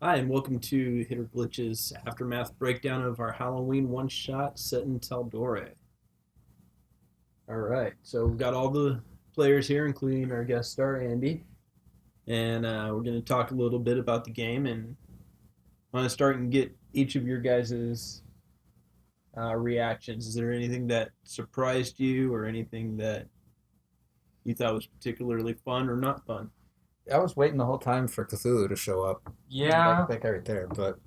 Hi, and welcome to Hitter Glitch's aftermath breakdown of our Halloween one shot set in Tal'Dorei. All right, so we've got all the players here, including our guest star Andy, and we're going to talk a little bit about the game. And I want to start and get each of your guys' reactions. Is there anything that surprised you, or anything that you thought was particularly fun or not fun? I was waiting the whole time for Cthulhu to show up. Yeah, That guy right there, but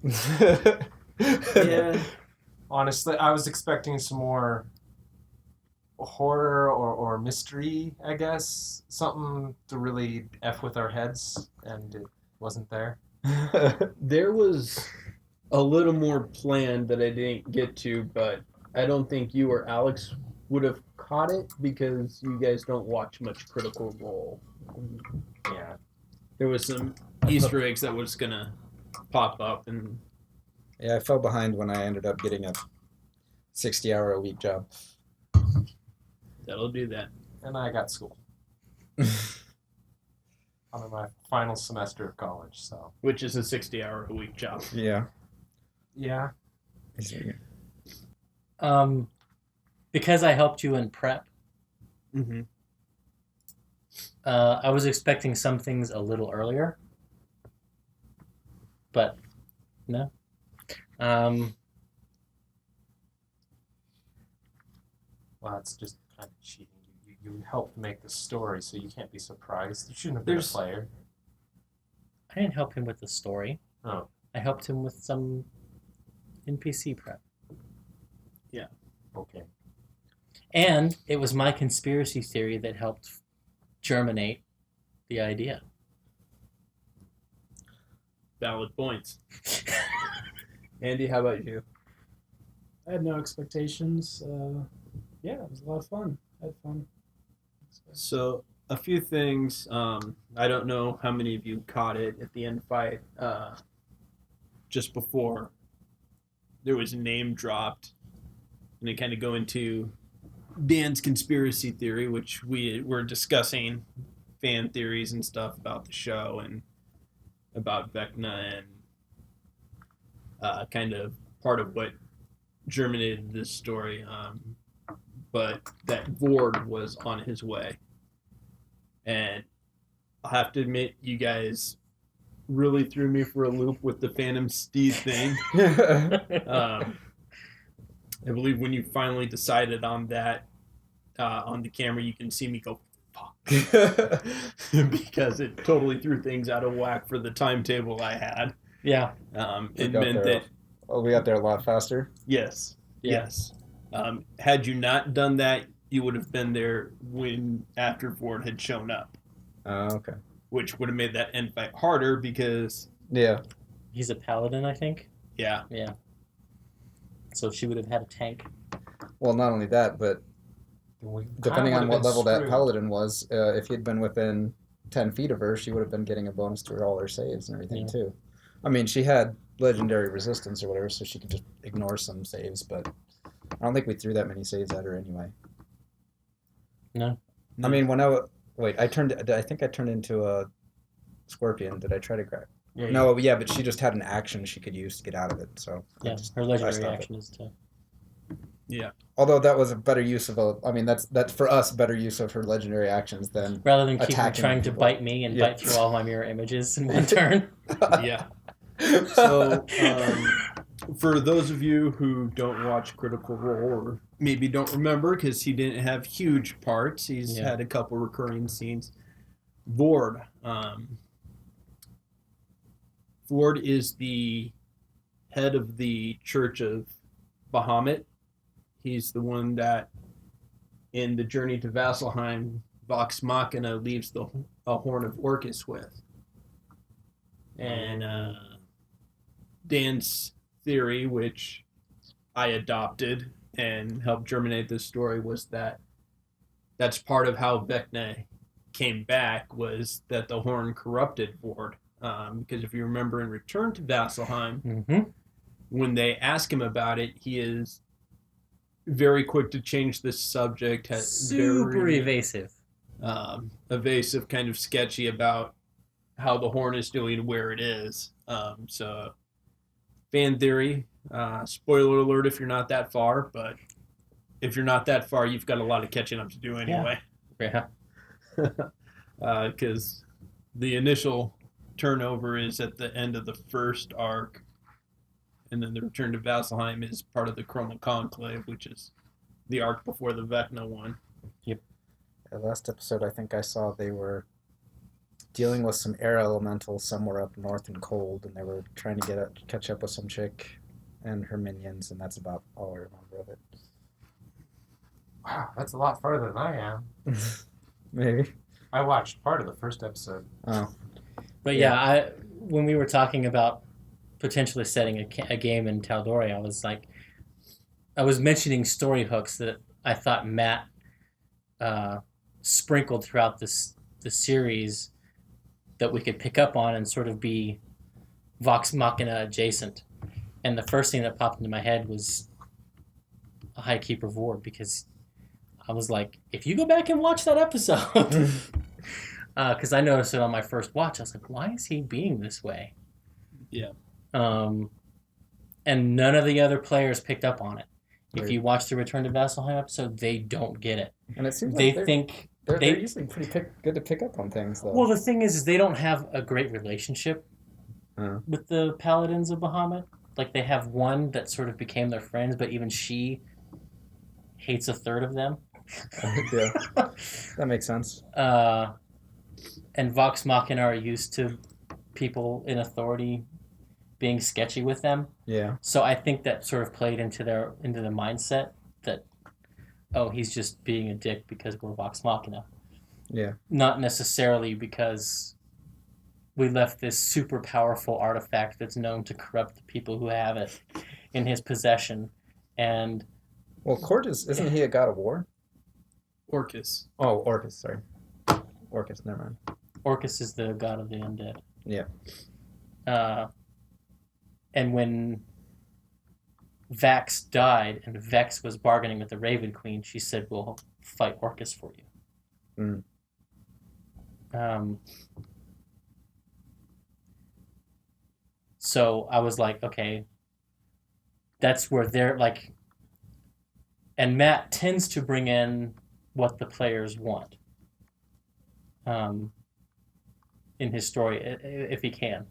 Yeah, honestly, I was expecting some more horror or mystery, I guess. Something to really F with our heads, and it wasn't there. there was a little more planned that I didn't get to, but I don't think you or Alex would have caught it because you guys don't watch much Critical Role. Yeah. There was some Easter eggs that was gonna pop up, and yeah, I fell behind when I ended up getting a 60-hour a week job. that'll do that. And I got school. I'm in my final semester of college, so. Which is a 60-hour-a-week job. Yeah. Yeah. Um, because I helped you in prep, Mm-hmm. I was expecting some things a little earlier, but no. Well, it's just kind of cheating. You helped make the story, so you can't be surprised. You shouldn't have been a There's- player. I didn't help him with the story. Oh. I helped him with some NPC prep. Okay. And it was my conspiracy theory that helped germinate the idea. Valid points. Andy, how about you? I had no expectations. Yeah, it was a lot of fun. I had fun. So, a few things. I don't know how many of you caught it at the end fight. Just before there was a name dropped, and they kind of go into Dan's conspiracy theory, which we were discussing fan theories and stuff about the show and about Vecna, and kind of part of what germinated this story. But that Vord was on his way. And I'll have to admit, you guys really threw me for a loop with the Phantom Steed thing. I believe when you finally decided on that on the camera, you can see me go, fuck. Because it totally threw things out of whack for the timetable I had. Yeah. It meant that, we got there a lot faster. yes, Yeah. yes. Had you not done that, you would have been there after Ford had shown up, Okay. which would have made that end fight harder because, Yeah. He's a paladin, I think. yeah, Yeah. So she would have had a tank. Well, not only that, but We depending kinda on what would've level been that screwed. paladin was, if he'd been within 10 feet of her, she would have been getting a bonus to all her saves and everything, Yeah. too. I mean, she had legendary resistance or whatever, so she could just ignore some saves, but I don't think we threw that many saves at her anyway. No. I mean, I think I turned into a scorpion. Did I try to grab? Yeah, No, yeah, but she just had an action she could use to get out of it, so. Yeah. Her legendary stopped it. action is to. yeah. Although that was a better use of that's for us better use of her legendary actions than Rather than keep Attacking trying to people. bite me and Yeah. bite through all my mirror images in one turn. Yeah. So, for those of you who don't watch Critical Role or maybe don't remember because he didn't have huge parts, he's Yeah. had a couple recurring scenes. Vord. Vord is the head of the Church of Bahamut. He's the one that, in the journey to Vasselheim, Vox Machina leaves a horn of Orcus with. And Dan's theory, which I adopted and helped germinate this story, was that that's part of how Vecna came back, was that the horn corrupted Vord. Because if you remember in Return to Vasselheim, Mm-hmm. when they ask him about it, he is very quick to change the subject. Super evasive. Evasive, kind of sketchy about how the horn is doing, where it is. So, fan theory. Spoiler alert if you're not that far, but if you're not that far, you've got a lot of catching up to do anyway. Yeah. Because the initial turnover is at the end of the first arc, and then the return to Vasselheim is part of the Chroma Conclave, which is the arc before the Vecna one. The last episode, I think I saw they were dealing with some air elementals somewhere up north and cold, and they were trying to catch up with some chick and her minions, and that's about all I remember of it. Wow, that's a lot farther than I am. Maybe. I watched part of the first episode. Oh. But when we were talking about potentially setting a game in Tal'Dorei, I was mentioning story hooks that I thought Matt sprinkled throughout the series that we could pick up on and sort of be Vox Machina adjacent. And the first thing that popped into my head was a High Keeper Vord, because I was like, if you go back and watch that episode, because I noticed it on my first watch, I was like, why is he being this way? Yeah. And none of the other players picked up on it. Right. If you watch the Return to Vasselheim episode, they don't get it. And it seems They like think they're they usually pretty good to pick up on things, though. well, the thing is they don't have a great relationship Uh. with the Paladins of Bahamut. Like, they have one that sort of became their friends, but even she hates a third of them. Yeah, that makes sense. And Vox Machina are used to people in authority being sketchy with them. Yeah. So I think that sort of played into the mindset that, oh, he's just being a dick because we're Vox Machina. Yeah. Not necessarily because we left this super powerful artifact that's known to corrupt the people who have it in his possession. And Well, isn't he a god of war? Orcus. Oh, Orcus, sorry. Orcus, never mind. Orcus is the god of the undead. Yeah. And when Vax died and Vex was bargaining with the Raven Queen, she said, we'll fight Orcus for you. So I was like, okay, that's where they're like, and Matt tends to bring in what the players want in his story, if he can.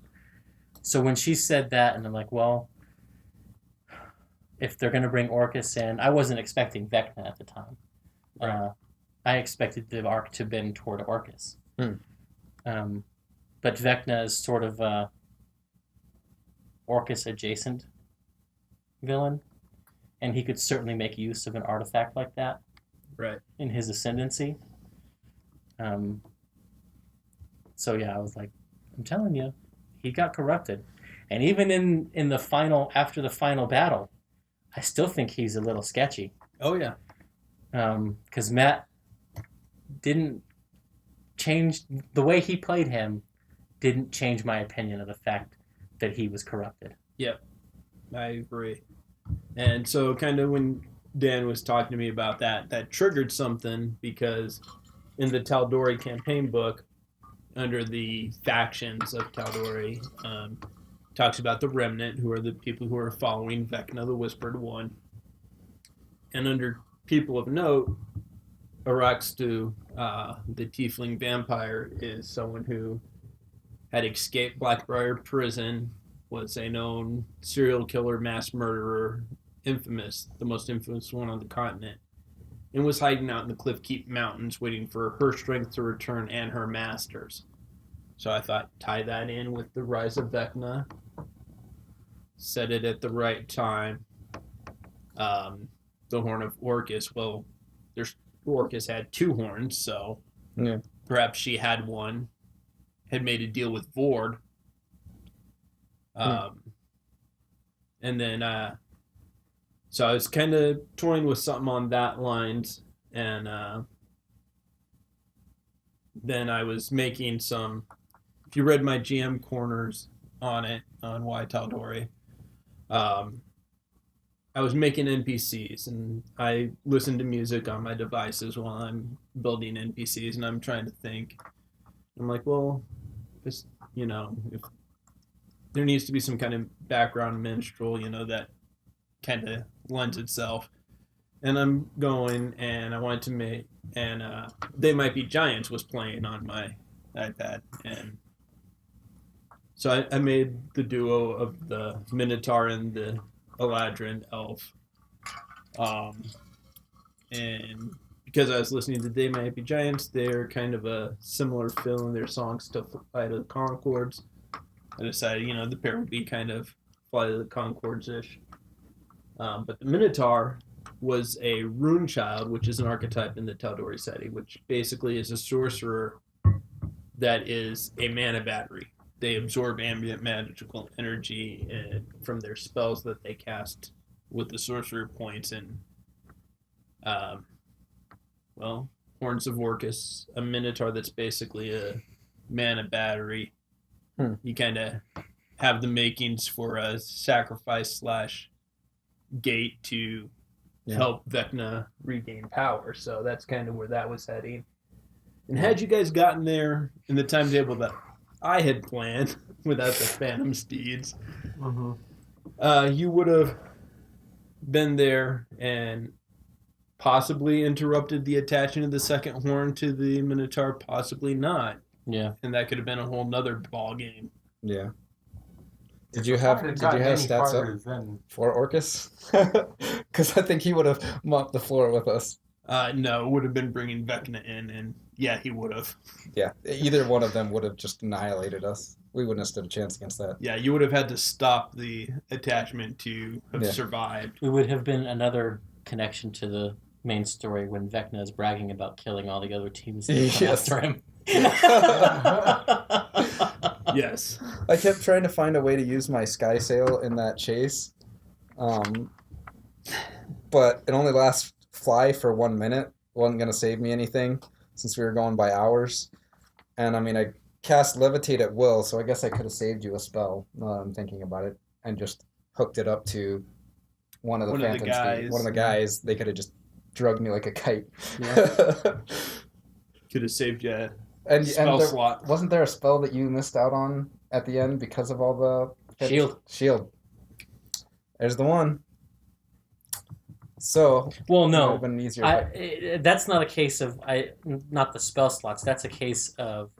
So when she said that, and I'm like, well, if they're going to bring Orcus in, I wasn't expecting Vecna at the time. Right. I expected the arc to bend toward Orcus. Hmm. But Vecna is sort of Orcus adjacent villain, and he could certainly make use of an artifact like that Right. in his ascendancy. So yeah, I was like, I'm telling you, he got corrupted. And even in the final, after the final battle, I still think he's a little sketchy. Oh, yeah. Because Matt didn't change, the way he played him didn't change my opinion of the fact that he was corrupted. Yep. I agree. And so kind of when Dan was talking to me about that triggered something, because in the Tal'Dorei campaign book, under the factions of Tal'Dorei, talks about the Remnant, who are the people who are following Vecna, the Whispered One. And under people of note, Araxtu, the Tiefling vampire, is someone who had escaped Blackbriar prison, was a known serial killer, mass murderer, infamous, the most infamous one on the continent, and was hiding out in the Cliffkeep Mountains waiting for her strength to return and her masters. So I thought, tie that in with the rise of Vecna, set it at the right time. The Horn of Orcus, well, Orcus had two horns, so Yeah. perhaps she had one, had made a deal with Vord. And then, so I was kind of toying with something on that lines, and then I was making some, if you read my GM corners on it, on Why Tal'Dorei, I was making NPCs, and I listen to music on my devices while I'm building NPCs, and I'm trying to think. I'm like, well, this, if there needs to be some kind of background minstrel, that kind of lends itself. And I'm going, and I wanted to make, and They Might Be Giants was playing on my iPad, and so I made the duo of the Minotaur and the Eladrin elf, and because I was listening to They Might Be Giants, they're kind of a similar feel in their songs to Fly to the Concords. I decided, the pair would be kind of Fly to the Concords-ish. But the Minotaur was a rune child, which is an archetype in the Tal'Dorei setting, which basically is a sorcerer that is a mana battery. They absorb ambient magical energy from their spells that they cast with the sorcerer points, and Horns of Orcus, a Minotaur that's basically a mana battery. You kind of have the makings for a sacrifice / gate to help Vecna regain power. So that's kind of where that was heading. And had you guys gotten there in the timetable that I had planned without the Phantom Steeds, you would have been there and possibly interrupted the attachment of the second horn to the Minotaur, possibly not. Yeah. And that could have been a whole nother ball game. Yeah. Did you have stats up for Orcus? Because I think he would have mopped the floor with us. No, it would have been bringing Vecna in, and yeah, he would have. Yeah, either one of them would have just annihilated us. We wouldn't have stood a chance against that. Yeah, you would have had to stop the attachment to have survived. It would have been another connection to the main story when Vecna is bragging about killing all the other teams that come after him. Yes. I kept trying to find a way to use my sky sail in that chase, but it only lasts fly for 1 minute. Wasn't going to save me anything since we were going by hours. And I mean, I cast levitate at will, so I guess I could have saved you a spell. I'm thinking about it, and just hooked it up to one of the phantoms. One of the guys. They could have just drugged me like a kite. Yeah. Could have saved you. And slot. Wasn't there a spell that you missed out on at the end because of all the shield? There's the one. So well, no, it would have been easier. That's not a case of not the spell slots. That's a case of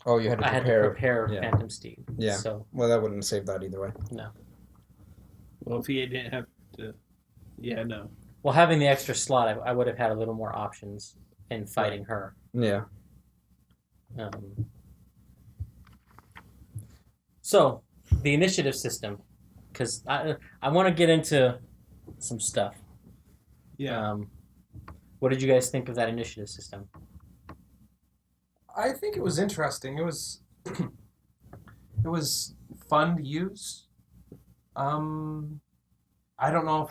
you had to prepare. I had to prepare Phantom Steed. Yeah. So that wouldn't save that either way. No. Well, if he didn't have to, no. Well, having the extra slot, I would have had a little more options in fighting her. Yeah. So, the initiative system, because I want to get into some stuff. Yeah. What did you guys think of that initiative system? I think it was interesting. It was it was fun to use. I don't know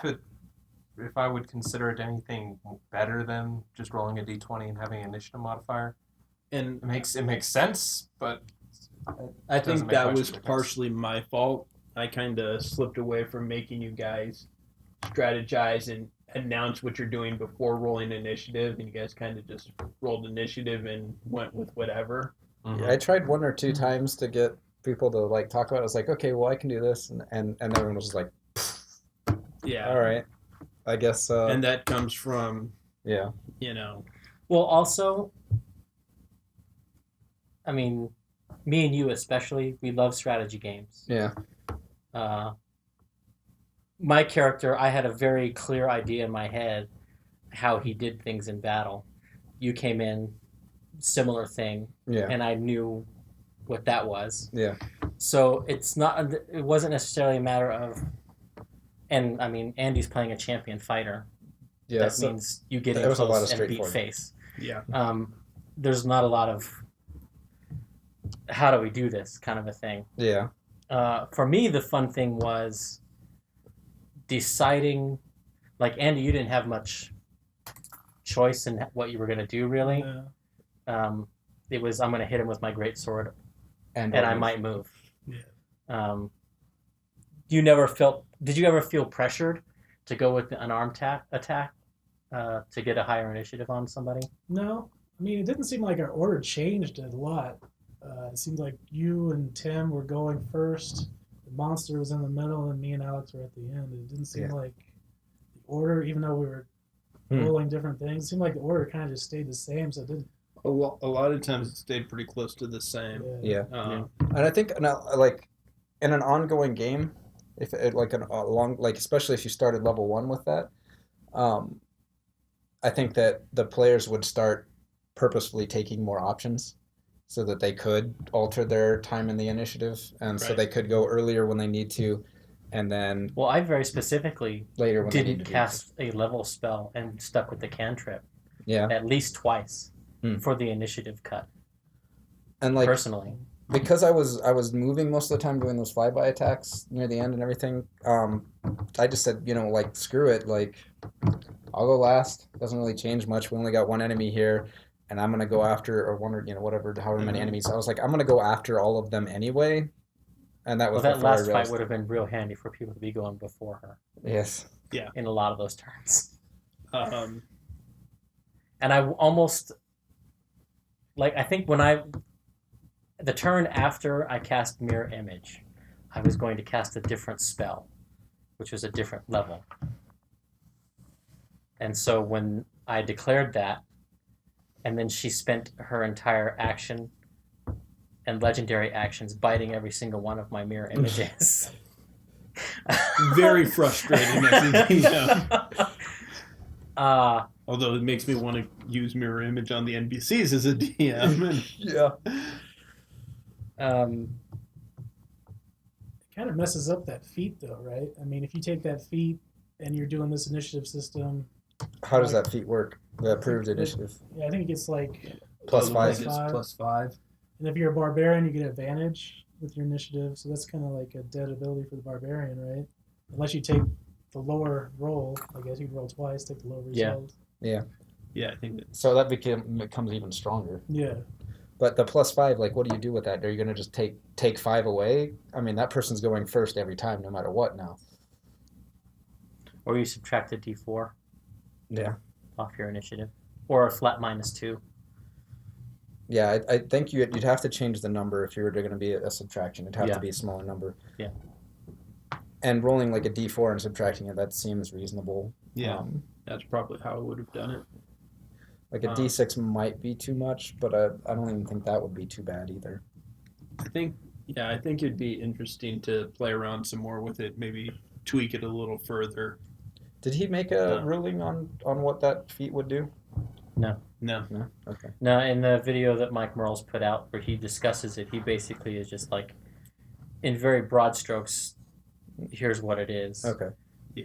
if I would consider it anything better than just rolling a d20 and having an initiative modifier. And it makes sense, but I think that was partially my fault. I kind of slipped away from making you guys strategize and announce what you're doing before rolling initiative, and you guys kind of just rolled initiative and went with whatever. Mm-hmm. I tried 1 or 2 times to get people to talk about it. I was like, okay, well, I can do this, and everyone was just like, yeah, all right, I guess. And that comes from Well, also, I mean, me and you especially, we love strategy games. Yeah. My character, I had a very clear idea in my head how he did things in battle. You came in, similar thing, and I knew what that was. Yeah. So it wasn't necessarily a matter of, and I mean, Andy's playing a champion fighter. Yeah. That means you get in close and beat face. Yeah. There's not a lot of how do we do this kind of a thing. Yeah. For me, the fun thing was deciding, like Andy, you didn't have much choice in what you were going to do, really. Yeah. It was, I'm going to hit him with my greatsword, and I might move. Yeah. Did you ever feel pressured to go with an arm attack to get a higher initiative on somebody? No. I mean, it didn't seem like our order changed a lot. It seemed like you and Tim were going first. The monster was in the middle, and me and Alex were at the end. It didn't seem like the order, even though we were rolling different things, it seemed like the order kind of just stayed the same. So it didn't. A lot of times it stayed pretty close to the same. Yeah. Um, And I think now, like in an ongoing game, if it, like a long, like especially if you started level 1 with that, I think that the players would start purposefully taking more options so that they could alter their time in the initiative, and so Right. they could go earlier when they need to, and then Well, I very specifically later when they need didn't to. cast a level spell and stuck with the cantrip Yeah, at least twice Hmm. for the initiative cut. and like Personally, because I was moving most of the time doing those flyby attacks near the end and everything. I just said, like screw it, like I'll go last. Doesn't really change much. We only got one enemy here, and I'm gonna go after or one or whatever, however many enemies. I was like, I'm gonna go after all of them anyway, and that was well, that before I last fight realized. would have been real handy for people to be going before her Yes. in a lot of those turns. um, And I almost I think the turn after I cast Mirror Image, I was going to cast a different spell, which was a different level. And so when I declared that, and then she spent her entire action and legendary actions biting every single one of my mirror images. very frustrating as a DM. Although it makes me want to use mirror image on the NPCs as a DM. Yeah. It kind of messes up that feat, though, right? I mean, if you take that feat and you're doing this initiative system, How does that feat work? The approved initiative. yeah, I think it gets like, Plus Oh, five. it's +5. and if you're a barbarian, you get advantage with your initiative. So that's kind of like a dead ability for the barbarian, right? Unless you take the lower roll, I guess you'd roll twice, take the lower Yeah. result. Yeah, I think that. So that becomes even stronger. Yeah. But the +5, like, what do you do with that? Are you gonna just take 5 away? I mean, that person's going first every time, no matter what. Now. Or you subtract a d4 Yeah. off your initiative. Or a flat -2. Yeah, I think you'd have to change the number if you were going to be a subtraction. It'd have Yeah. to be a smaller number. Yeah. And rolling like a d4 and subtracting it, that seems reasonable. Yeah, that's probably how I would have done it. Like a d6 might be too much, but I don't even think that would be too bad either. I think it'd be interesting to play around some more with it, maybe tweak it a little further. Did he make a ruling on what that feat would do? No. No? Okay. No, in the video that Mike Merles put out where he discusses it, he basically is just like, in very broad strokes, here's what it is. Okay.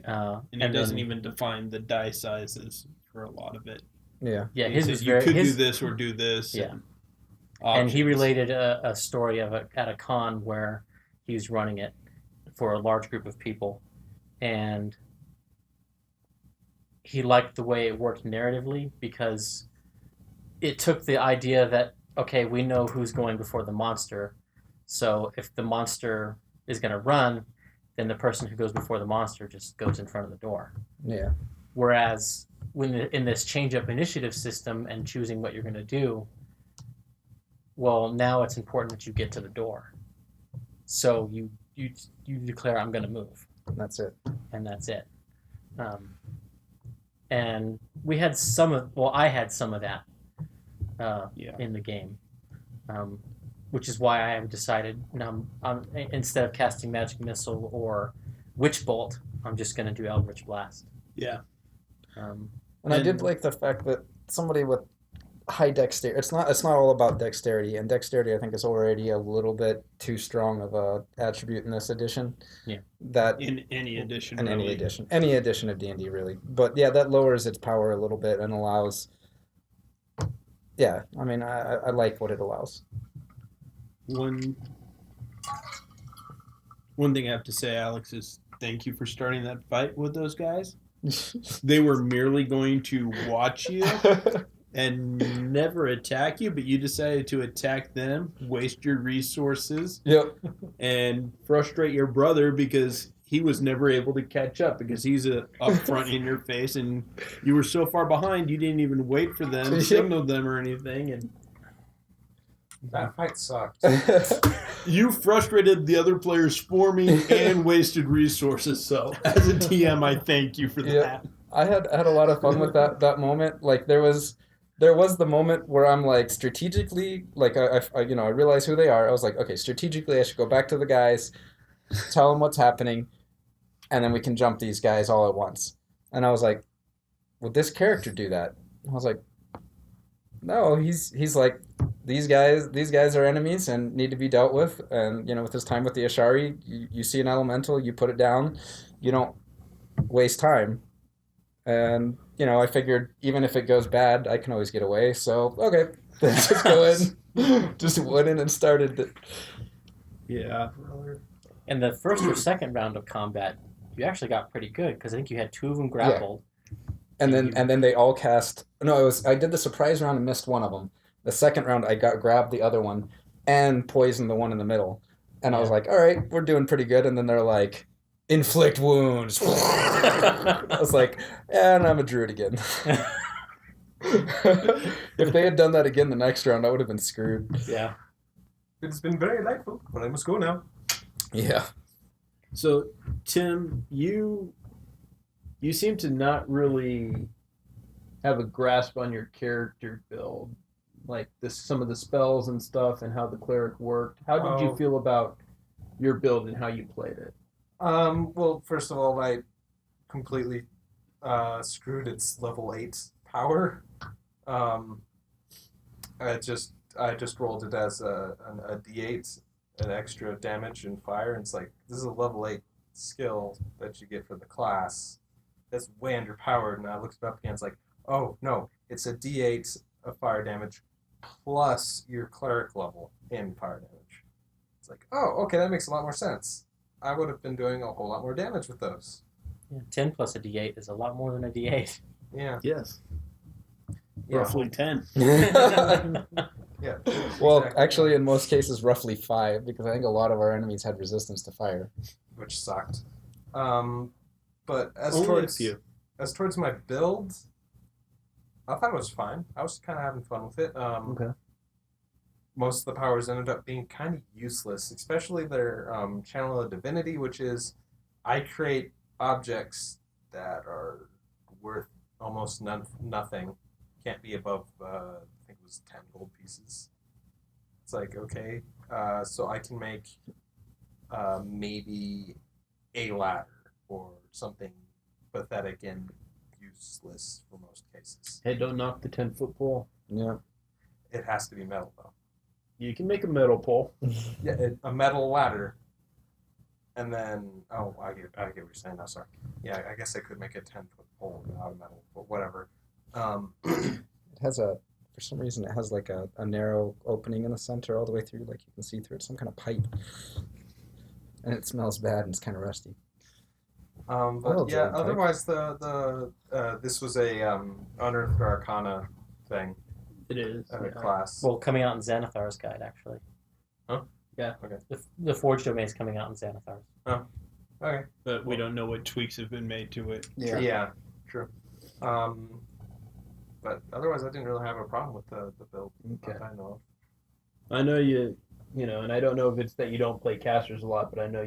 And he doesn't even define the die sizes for a lot of it. Yeah. Yeah, He his says was you very. could his, do this or do this. Yeah. And he options. related a story of at a con where he was running it for a large group of people, and he liked the way it worked narratively because it took the idea that, okay, we know who's going before the monster, so if the monster is going to run, then the person who goes before the monster just goes in front of the door. Yeah. Whereas when in this change-up initiative system and choosing what you're going to do, well, now it's important that you get to the door. So you declare, I'm going to move, That's it. and that's it. And we had I had some of that in the game, which is why I have decided, instead of casting Magic Missile or Witch Bolt, I'm just going to do Eldritch Blast. Yeah. And I did like the fact that somebody with high dexterity, it's not all about dexterity, and dexterity I think is already a little bit too strong of a attribute in this edition. Yeah. That In any edition. in really. any edition of D&D really. But yeah, that lowers its power a little bit and allows. Yeah, I mean I like what it allows. One thing I have to say, Alex, is thank you for starting that fight with those guys. They were merely going to watch you and never attack you, but you decided to attack them, waste your resources, Yep. and frustrate your brother because he was never able to catch up because he's up front in your face, and you were so far behind you didn't even wait for them, Yep. signal them or anything, and That fight sucked. You frustrated the other players for me and wasted resources. So, as a TM, I thank you for Yeah. that. I had a lot of fun with that moment. Like there was the moment where I'm like strategically, like I I realize who they are. I was like, okay, strategically I should go back to the guys, tell them what's happening, and then we can jump these guys all at once. And I was like, would this character do that? I was like, no, he's like, these guys are enemies and need to be dealt with. And with his time with the Ashari, you see an elemental, you put it down, you don't waste time. And I figured even if it goes bad, I can always get away. So okay, just go in, just went in and started it. Yeah. In the first or second round of combat, you actually got pretty good because I think you had 2 of them grappled. And then they all cast. No, I did the surprise round and missed one of them. The second round, I grabbed the other one and poisoned the one in the middle. And I was like, all right, we're doing pretty good. And then they're like, inflict wounds. I was like, and I'm a druid again. If they had done that again the next round, I would have been screwed. Yeah. It's been very delightful, but I must go now. Yeah. So, Tim, you seem to not really have a grasp on your character build, like some of the spells and stuff, and how the cleric worked. How did you feel about your build and how you played it? Well, first of all, I completely screwed its level 8 power. I just rolled it as a D8, an extra damage and fire, and it's like, this is a level 8 skill that you get for the class. That's way underpowered, and I looked it up again, it's like, oh, no, it's a D8 of fire damage plus your cleric level in fire damage. It's like, oh, okay, that makes a lot more sense. I would have been doing a whole lot more damage with those. Yeah, 10 plus a D8 is a lot more than a D8. Yeah. Yes. Yeah. Roughly 10. Yeah. Well, exactly. actually, in most cases, roughly 5, because I think a lot of our enemies had resistance to fire. Which sucked. But Only a few. as towards my build, I thought it was fine. I was kind of having fun with it. Okay. Most of the powers ended up being kind of useless, especially their Channel of Divinity, which is I create objects that are worth almost nothing. Can't be above, I think it was 10 gold pieces. It's like, okay, so I can make maybe a ladder or something pathetic and useless for most cases. Hey, don't knock the 10-foot pole. Yeah. It has to be metal, though. You can make a metal pole. Yeah, a metal ladder. And then, I get what you're saying now, sorry. Yeah, I guess I could make a 10-foot pole without a metal, but whatever. It has for some reason, it has like a narrow opening in the center all the way through, like you can see through it, some kind of pipe. And it smells bad and it's kind of rusty. But yeah, pipe. otherwise, this was a Unearthed Arcana thing, It is. class. Well, coming out in Xanathar's guide, actually. Huh? Yeah. Okay. The Forge domain is coming out in Xanathar's. Okay. But we don't know what tweaks have been made to it. Yeah. True. But otherwise, I didn't really have a problem with the build. Okay. That I know of. I know you know, and I don't know if it's that you don't play casters a lot, but I know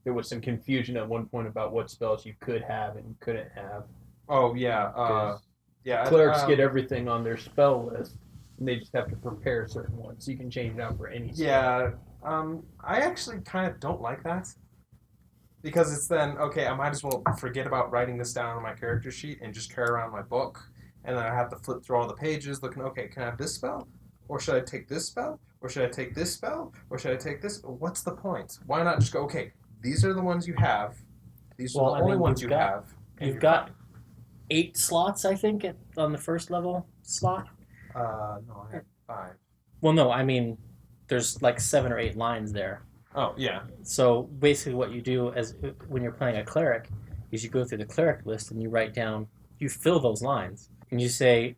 there was some confusion at one point about what spells you could have and couldn't have. Oh yeah. 'Cause Yeah. Clerics get everything on their spell list, and they just have to prepare certain ones. So you can change it out for any spell. Yeah. I actually kind of don't like that. Because it's then, okay, I might as well forget about writing this down on my character sheet and just carry around my book. And then I have to flip through all the pages looking, okay, can I have this spell? Or should I take this spell? Or should I take this spell? Or should I take this? What's the point? Why not just go, okay, these are the ones you have. These are the only ones you have. and You've you're got 8 slots, I think, on the first level slot. fine. No, I had 5. Well, no, I mean, there's like 7 or 8 lines there. Oh, yeah. So basically what you do when you're playing a cleric is you go through the cleric list and you write down, you fill those lines. And you say,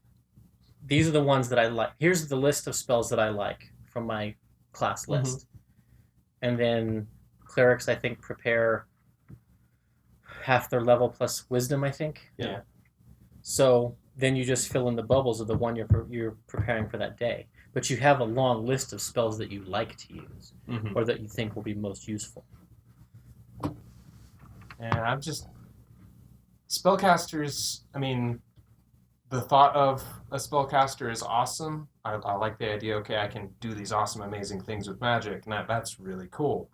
these are the ones that I like. Here's the list of spells that I like from my class list. And then clerics, I think, prepare half their level plus wisdom, I think. Yeah. So then you just fill in the bubbles of the one you're preparing for that day. But you have a long list of spells that you like to use Mm-hmm. or that you think will be most useful. And I'm just spellcasters. I mean, the thought of a spellcaster is awesome. I like the idea. Okay, I can do these awesome, amazing things with magic, and that's really cool.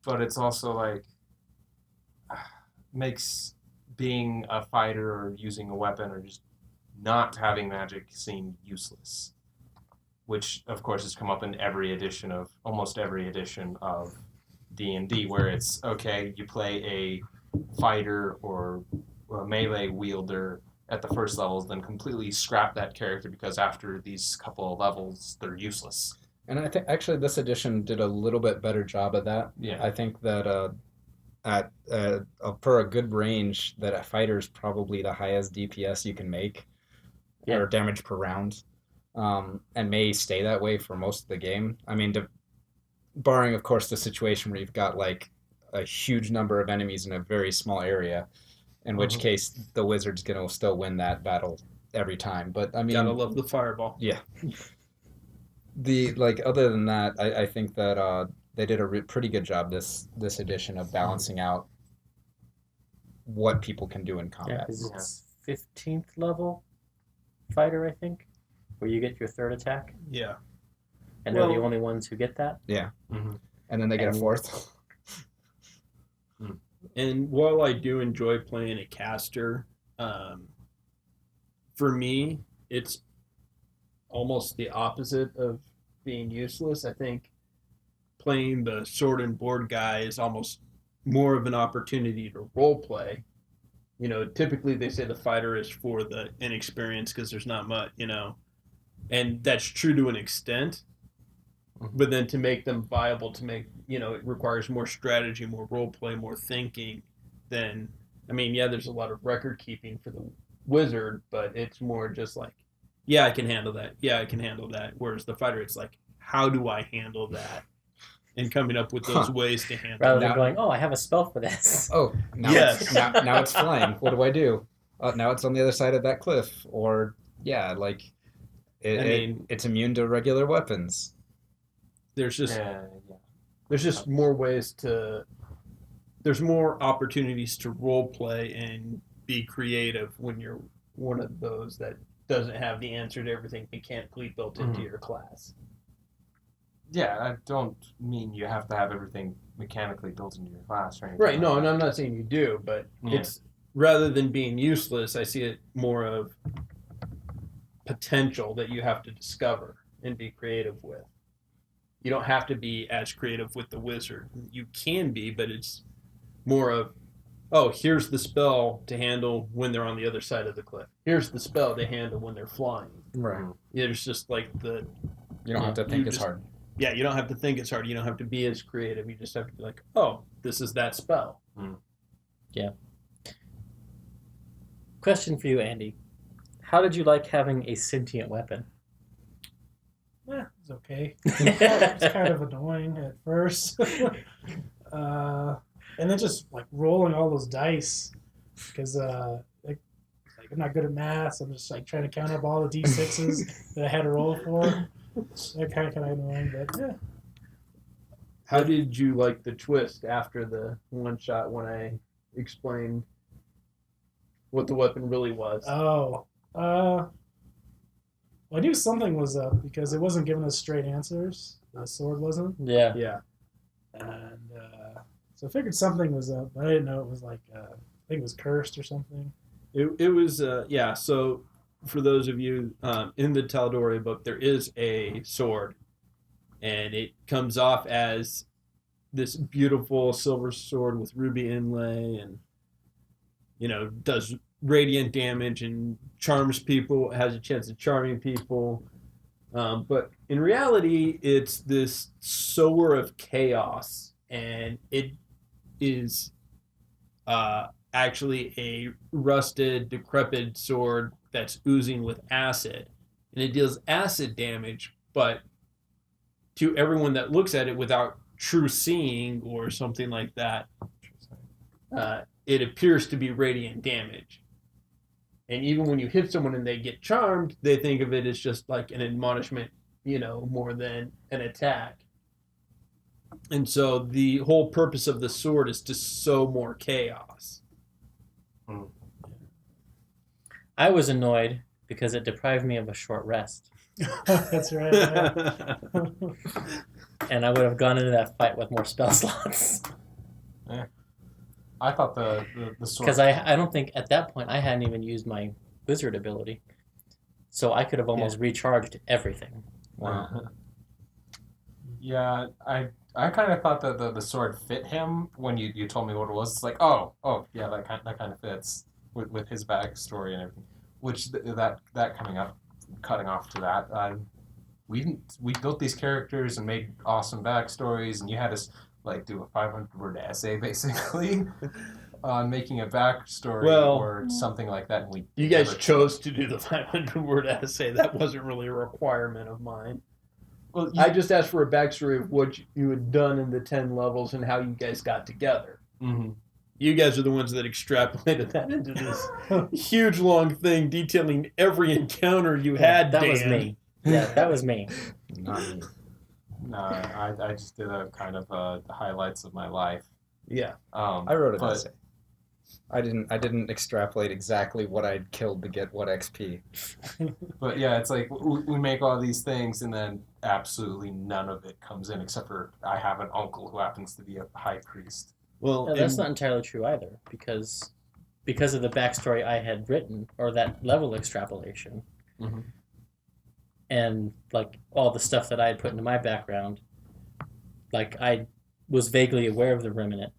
But it's also like makes being a fighter or using a weapon or just not having magic seem useless, which of course has come up in almost every edition of D&D, where it's okay, you play a fighter or a melee wielder at the first levels, then completely scrap that character because after these couple of levels they're useless. And I think actually this edition did a little bit better job of that. Yeah. I think that for a good range, that a fighter is probably the highest DPS you can make, or damage per round, and may stay that way for most of the game. I mean, barring of course the situation where you've got like a huge number of enemies in a very small area, in which case the wizard's gonna still win that battle every time. But I mean, Gotta love the fireball. yeah. Other than that, I think that they did a pretty good job this edition of balancing out what people can do in Yeah, combat. because it's 15th level fighter, I think, where you get your third attack, Yeah. and they're the Well- only ones who get that. And then they get a And- fourth. And while I do enjoy playing a caster, for me, it's almost the opposite of being useless. I think playing the sword and board guy is almost more of an opportunity to role play. You know, typically they say the fighter is for the inexperienced because there's not much, and that's true to an extent. But then to make them viable, it requires more strategy, more role play, more thinking than, there's a lot of record keeping for the wizard, but it's more just like, yeah, I can handle that. Yeah, I can handle that. Whereas the fighter, it's like, how do I handle that? And coming up with those ways to handle Rather it. than going, oh, I have a spell for this. Oh, now Yes. it's, now it's flying. What do I do? Now it's on the other side of that cliff. Or it's immune to regular weapons. There's just Yeah. there's just more ways there's more opportunities to role play and be creative when you're one of those that doesn't have the answer to everything mechanically built into your class. Yeah, I don't mean you have to have everything mechanically built into your class or anything. Right, no, like and that. I'm not saying you do, but Yeah. it's rather than being useless, I see it more of potential that you have to discover and be creative with. You don't have to be as creative with the wizard. You can be, but it's more of, oh, here's the spell to handle when they're on the other side of the cliff. Here's the spell to handle when they're flying. Right. There's just like You don't have to think as hard. Yeah, you don't have to think as hard. You don't have to be as creative. You just have to be like, oh, this is that spell. Question for you, Andy. How did you like having a sentient weapon? It's okay. It's kind of annoying at first. And then just like rolling all those dice because I'm not good at math. So I'm just like trying to count up all the d6s that I had to roll for. That kind of annoying, but yeah. How did you like the twist after the one shot when I explained what the weapon really was? Well, I knew something was up because it wasn't giving us straight answers. The sword wasn't. Yeah. Yeah. And so I figured something was up. But I didn't know it was like, I think it was cursed or something. It was, yeah. So for those of you in the Tal'Dorei book, there is a sword, and it comes off as this beautiful silver sword with ruby inlay and, does radiant damage and charms people, has a chance of charming people. But in reality, it's this sower of chaos, and it is actually a rusted, decrepit sword that's oozing with acid. And it deals acid damage, but to everyone that looks at it without true seeing or something like that, it appears to be radiant damage. And even when you hit someone and they get charmed, they think of it as just like an admonishment, more than an attack. And so the whole purpose of the sword is to sow more chaos. I was annoyed because it deprived me of a short rest. That's right. Yeah. And I would have gone into that fight with more spell slots. I thought the sword. Because I don't think at that point I hadn't even used my wizard ability. So I could have almost recharged everything. Yeah, I kind of thought that the sword fit him when you told me what it was. It's like, oh yeah, that kind of fits with his backstory and everything. Which that cutting off to that. We built these characters and made awesome backstories, and you had us like do a 500-word essay basically on making a backstory or something like that. And you guys chose to do the 500-word essay. That wasn't really a requirement of mine. Well, I just asked for a backstory of what you had done in the 10 levels and how you guys got together. Mm-hmm. You guys are the ones that extrapolated that into this huge long thing detailing every encounter you had. That Dan. was me. Yeah, that was me. Not me. No, I just did a kind of the highlights of my life. Yeah. I wrote an essay. I didn't extrapolate exactly what I'd killed to get what XP. But yeah, it's like we make all these things and then absolutely none of it comes in except for I have an uncle who happens to be a high priest. Well, No, that's not entirely true either, because of the backstory I had written, or that level extrapolation, Mm-hmm. and like all the stuff that I had put into my background, like I was vaguely aware of the remnant,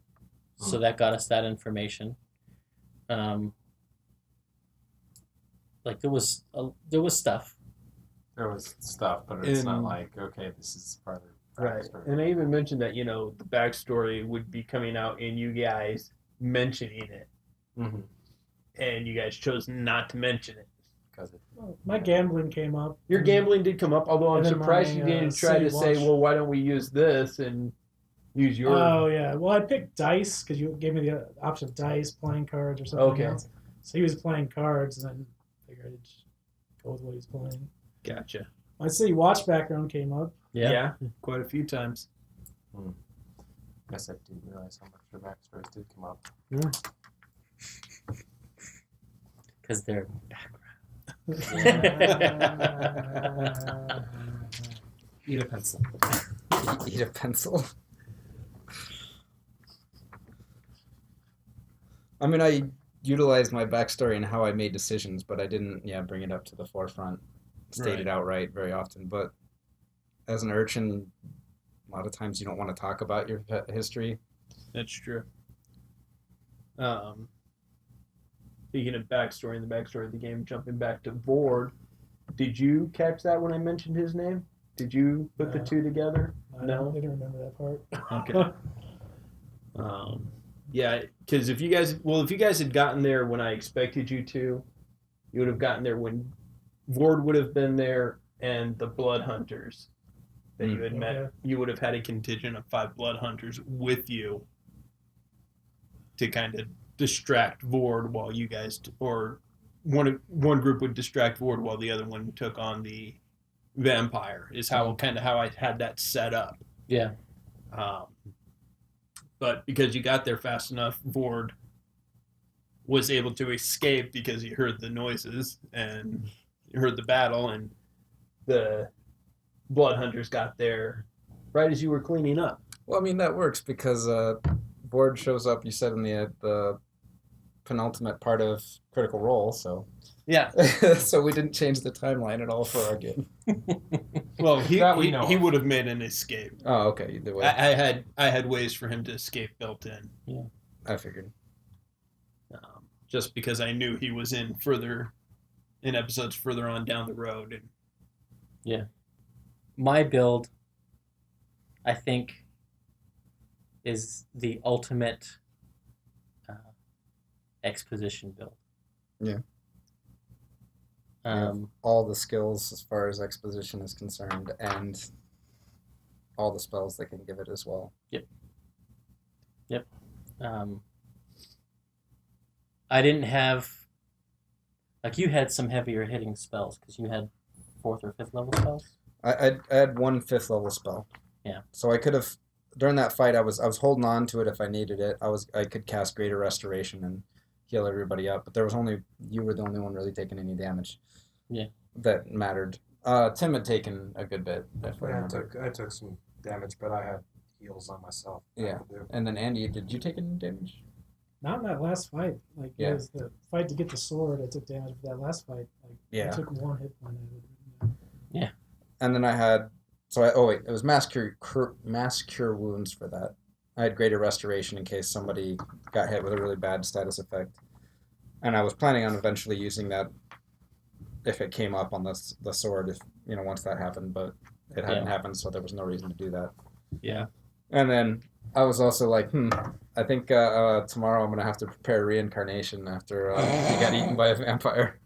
so that got us that information. Like there was stuff. There was stuff, but it's not like, okay, this is part of the right. backstory. And I even mentioned that, the backstory would be coming out and you guys mentioning it. Mm-hmm. And you guys chose not to mention it. My gambling came up. Your gambling did come up, although I'm surprised you didn't try to say, well, why don't we use this and use your... Oh, yeah. Well, I picked dice because you gave me the option of dice, playing cards, or something else. So he was playing cards, and I figured I'd just go with what he's playing. Gotcha. My City Watch background came up. Yeah, quite a few times. Guess I didn't realize how much your backstories did come up. Because they're background. Eat a pencil. Eat a pencil. I mean, I utilized my backstory and how I made decisions, but I didn't, bring it up to the forefront, state it outright very often. But as an urchin, a lot of times you don't want to talk about your history. That's true. Speaking of backstory and the backstory of the game, jumping back to Vord, did you catch that when I mentioned his name? Did you put the two together? No, I didn't remember that part. Okay. Yeah, because if you guys had gotten there when I expected you to, you would have gotten there when Vord would have been there and the Blood Hunters that you had met. You would have had a contingent of 5 Blood Hunters with you to kind of distract Vord while you guys, or one group would distract Vord while the other one took on the vampire. Is how I had that set up. Yeah. But because you got there fast enough, Vord was able to escape because he heard the noises and he heard the battle, and the Blood Hunters got there right as you were cleaning up. Well, I mean, that works because Vord shows up, you said, in the penultimate part of Critical Role, so... Yeah. So we didn't change the timeline at all for our game. Well, he would have made an escape. Oh, okay. Either way. I had ways for him to escape built in. Yeah. I figured. Just because I knew he was in episodes further on down the road. And... Yeah. My build, I think, is the ultimate exposition build. Yeah. All the skills as far as exposition is concerned, and all the spells that can give it as well. I didn't have Like you had some heavier hitting spells because you had 4th or 5th level spells. I had one 5th level spell. Yeah. So I could have during that fight. I was holding on to it if I needed it. I could cast Greater Restoration and heal everybody up. But there was only you were the only one really taking any damage. Yeah. That mattered. Tim had taken a good bit. If I Yeah, remember. I took some damage, but I had heals on myself. Yeah. And then Andy, did you take any damage? Not in that last fight. Like Yeah. it was the fight to get the sword. I took damage for that last fight. Like Yeah. I took 1 hit point out of it. And then I had it was mass cure wounds for that. I had Greater Restoration in case somebody got hit with a really bad status effect, and I was planning on eventually using that if it came up on the sword, if once that happened, but it hadn't happened, so there was no reason to do that. Yeah. And then I was also like, I think tomorrow I'm gonna have to prepare reincarnation after he got eaten by a vampire.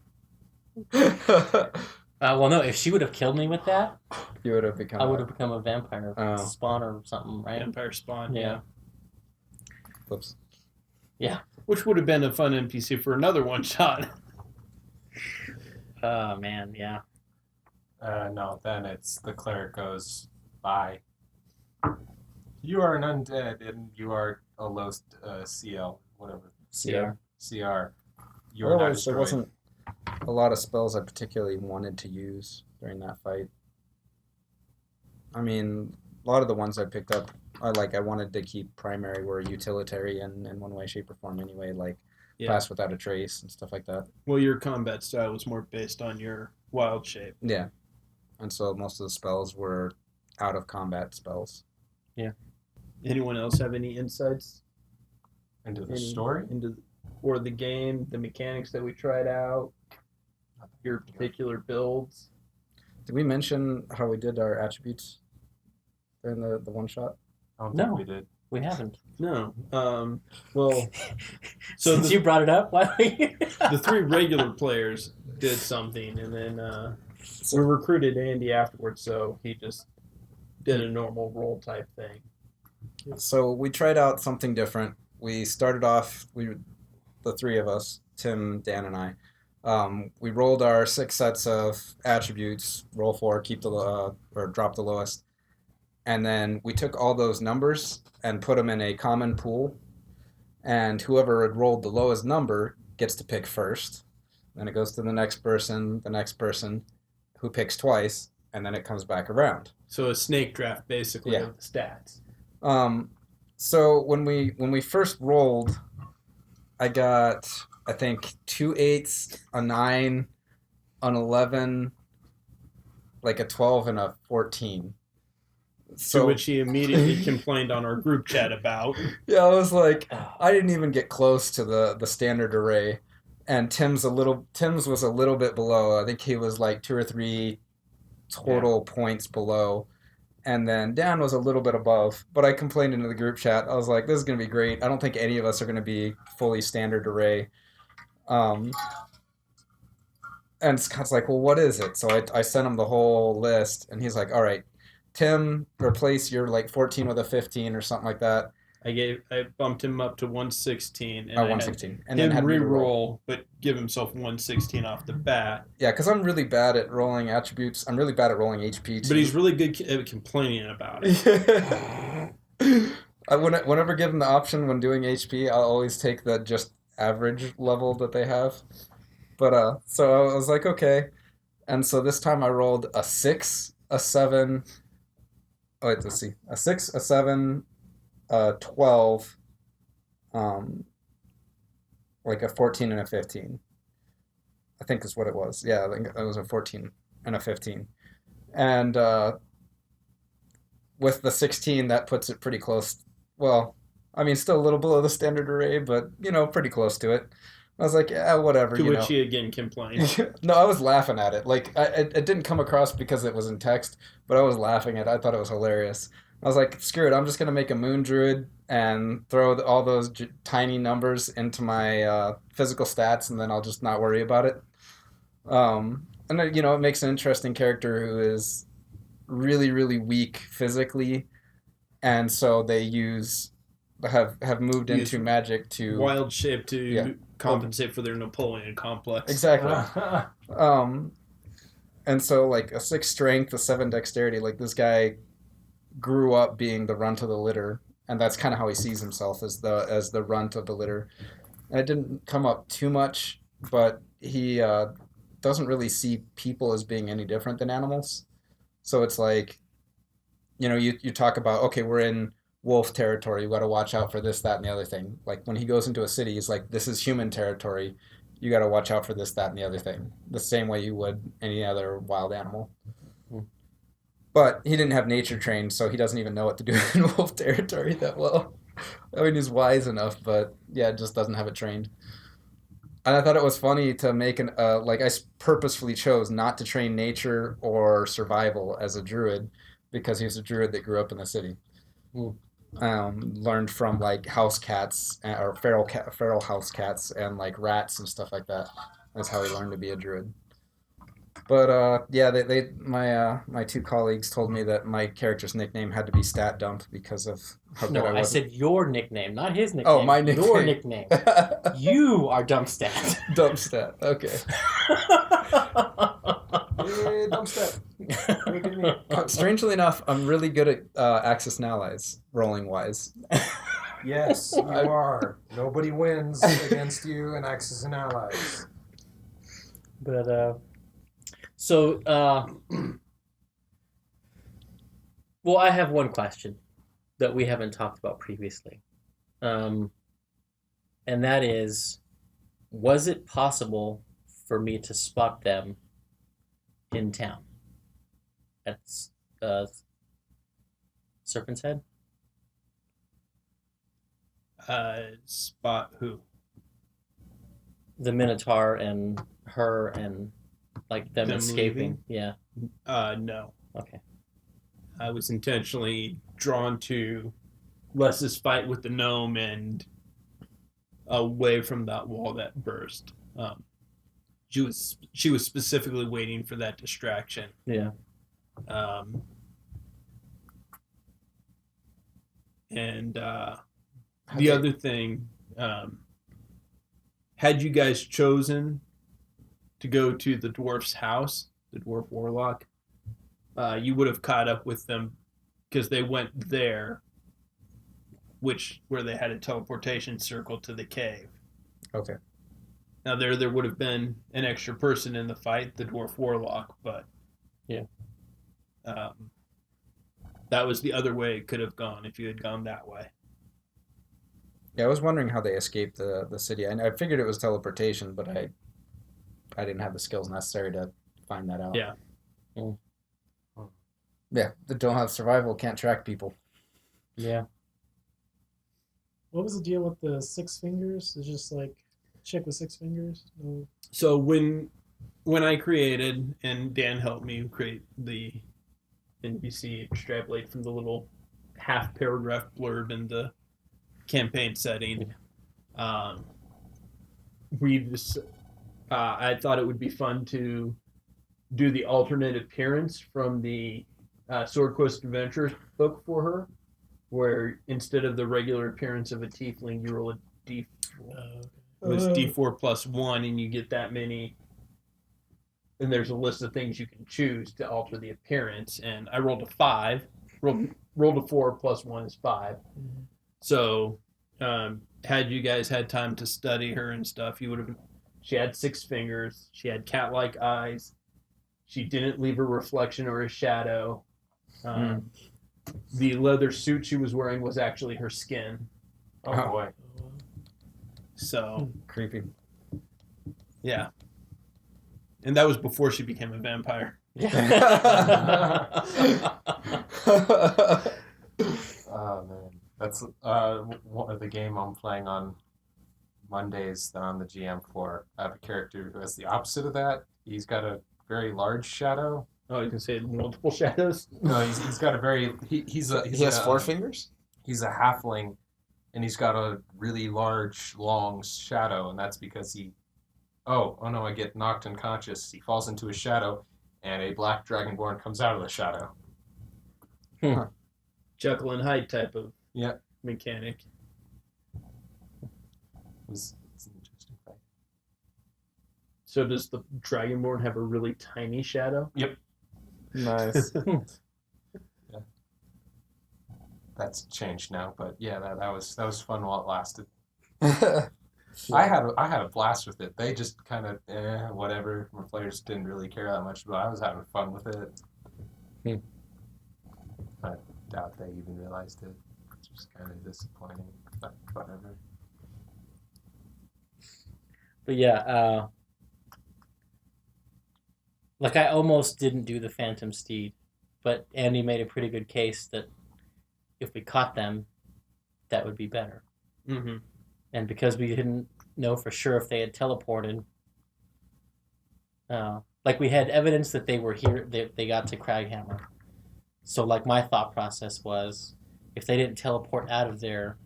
Well, no, if she would have killed me with that, You would have become. I would have become a vampire Oh. spawn or something, right? Vampire spawn. Yeah. Whoops. Which would have been a fun NPC for another one shot. Oh man, yeah. No, then it's the cleric goes, bye. You are an undead, and you are a low CL, whatever. Yeah. CR. You are not Otherwise, there destroyed. wasn't a lot of spells I particularly wanted to use during that fight. I mean, a lot of the ones I picked up, I wanted to keep primary were utilitarian in one way, shape, or form anyway, like Pass Without a Trace and stuff like that. Well, your combat style was more based on your wild shape. Yeah. And so most of the spells were out of combat spells. Anyone else have any insights Into the story? or the game, the mechanics that we tried out, your particular builds? Did we mention how we did our attributes during the one shot? I don't No. think we did. We haven't. No. Well, so Since you brought it up, why don't you? the 3 regular players did something, and then we recruited Andy afterwards, so he just did a normal roll type thing. So we tried out something different. We started off, the 3 of us, Tim, Dan, and I. We rolled our 6 sets of attributes, roll 4, keep or drop the lowest. And then we took all those numbers and put them in a common pool. And whoever had rolled the lowest number gets to pick first. Then it goes to the next person, who picks twice, and then it comes back around. So a snake draft, basically, Yeah. of the stats. So when we first rolled, I got, I think, 2 8s, a 9, an 11, like a 12, and a 14. To which he immediately complained on our group chat about. Yeah, I was like, I didn't even get close to the standard array, and Tim's was a little bit below. I think he was like 2 or 3 total points below, and then Dan was a little bit above. But I complained into the group chat. I was like, this is gonna be great. I don't think any of us are gonna be fully standard array. And Scott's like, well, what is it? So I sent him the whole list, and he's like, all right, Tim, replace your like 14 with a 15 or something like that. I bumped him up to 116, and 116, and then then had me re-roll, but give himself 116 off the bat. Yeah, because I'm really bad at rolling attributes. I'm really bad at rolling HP too. But he's really good at complaining about it. I whenever given the option when doing HP, I'll always take the just average level that they have. But so I was like, okay, and so this time I rolled a 6, a 7. Oh wait, let's see, a 6, a 7, 12, like a 14 and a 15. I think is what it was. Yeah, I think it was a 14 and a 15. And with the 16, that puts it pretty close. Well, I mean, still a little below the standard array, but, pretty close to it. I was like, yeah, whatever. To which he again complained. No, I was laughing at it. Like, it didn't come across because it was in text, but I was laughing at it. I thought it was hilarious. I was like, screw it, I'm just going to make a moon druid and throw all those tiny numbers into my physical stats, and then I'll just not worry about it. And then, it makes an interesting character who is really, really weak physically, and so they have moved into magic to wild shape to compensate for their Napoleon complex. Exactly. And so like a 6 strength, a 7 dexterity, like this guy grew up being the runt of the litter, and that's kind of how he sees himself as the runt of the litter. And it didn't come up too much, but he doesn't really see people as being any different than animals. So it's like, you talk about, okay, we're in wolf territory. You got to watch out for this, that, and the other thing. Like when he goes into a city, he's like, this is human territory. You got to watch out for this, that, and the other thing. The same way you would any other wild animal. But he didn't have nature trained, so he doesn't even know what to do in wolf territory that well. I mean, he's wise enough, but yeah, just doesn't have it trained. And I thought it was funny to make I purposefully chose not to train nature or survival as a druid because he was a druid that grew up in the city. Learned from like house cats or feral house cats and like rats and stuff like that. That's how he learned to be a druid. But yeah, my 2 colleagues told me that my character's nickname had to be Stat Dump because of how good No, I was. I said your nickname, not his nickname. Oh, my nickname. Your nickname. You are Dumpstat. Dump Stat. Okay. Yeah, dump step. Look at me. Strangely enough, I'm really good at Axis and Allies, rolling wise. Yes, you are. Nobody wins against you in Axis and Allies. But so well, I have one question that we haven't talked about previously, and that is, was it possible for me to spot them in town at Serpent's Head? Spot who? The Minotaur and her and like them Them escaping. leaving? Yeah. No. Okay. I was intentionally drawn to Les's fight with the gnome and away from that wall that burst. She was specifically waiting for that distraction. Yeah. And the other thing, had you guys chosen to go to the dwarf's house, the dwarf warlock, you would have caught up with them because they went there, where they had a teleportation circle to the cave. Okay. Now there would have been an extra person in the fight, the dwarf warlock, but yeah, that was the other way it could have gone if you had gone that way. Yeah, I was wondering how they escaped the city. I figured it was teleportation, but I didn't have the skills necessary to find that out. Yeah. Yeah, that don't have survival, can't track people. Yeah. What was the deal with the 6 fingers? It's just like chick with 6 fingers. No. So when I created, and Dan helped me create the NPC, extrapolate from the little half paragraph blurb in the campaign setting, I thought it would be fun to do the alternate appearance from the Sword Quest Adventures book for her, where instead of the regular appearance of a tiefling, you roll a d4. It was d4 plus 1, and you get that many. And there's a list of things you can choose to alter the appearance. And I rolled a 5. Rolled a 4 plus 1 is 5. Mm-hmm. So, had you guys had time to study her and stuff, you would have. She had 6 fingers. She had cat-like eyes. She didn't leave a reflection or a shadow. The leather suit she was wearing was actually her skin. Oh boy. So Creepy. yeah, and that was before she became a vampire. Oh man, that's the game I'm playing on Mondays that I'm the GM for. I have a character who has the opposite of that. He's got a very large shadow. Oh, you can say multiple shadows. No, he's got a very he has 4 fingers? He's a halfling, and he's got a really large, long shadow, and that's because he. Oh no! I get knocked unconscious. He falls into a shadow, and a black dragonborn comes out of the shadow. Jekyll and Hyde type of Yeah. mechanic. It's an interesting fight. So does the Dragonborn have a really tiny shadow? Nice. That's changed now, but yeah, that was fun while it lasted. Yeah. I had a blast with it. They just kind of whatever. My players didn't really care that much, but I was having fun with it. I doubt they even realized it. It's just kind of disappointing, but whatever. But yeah, like I almost didn't do the Phantom Steed, but Andy made a pretty good case that if we caught them, that would be better. Mm-hmm. And because we didn't know for sure if they had teleported, like we had evidence that they were here, they got to Craghammer. So like my thought process was, if they didn't teleport out of there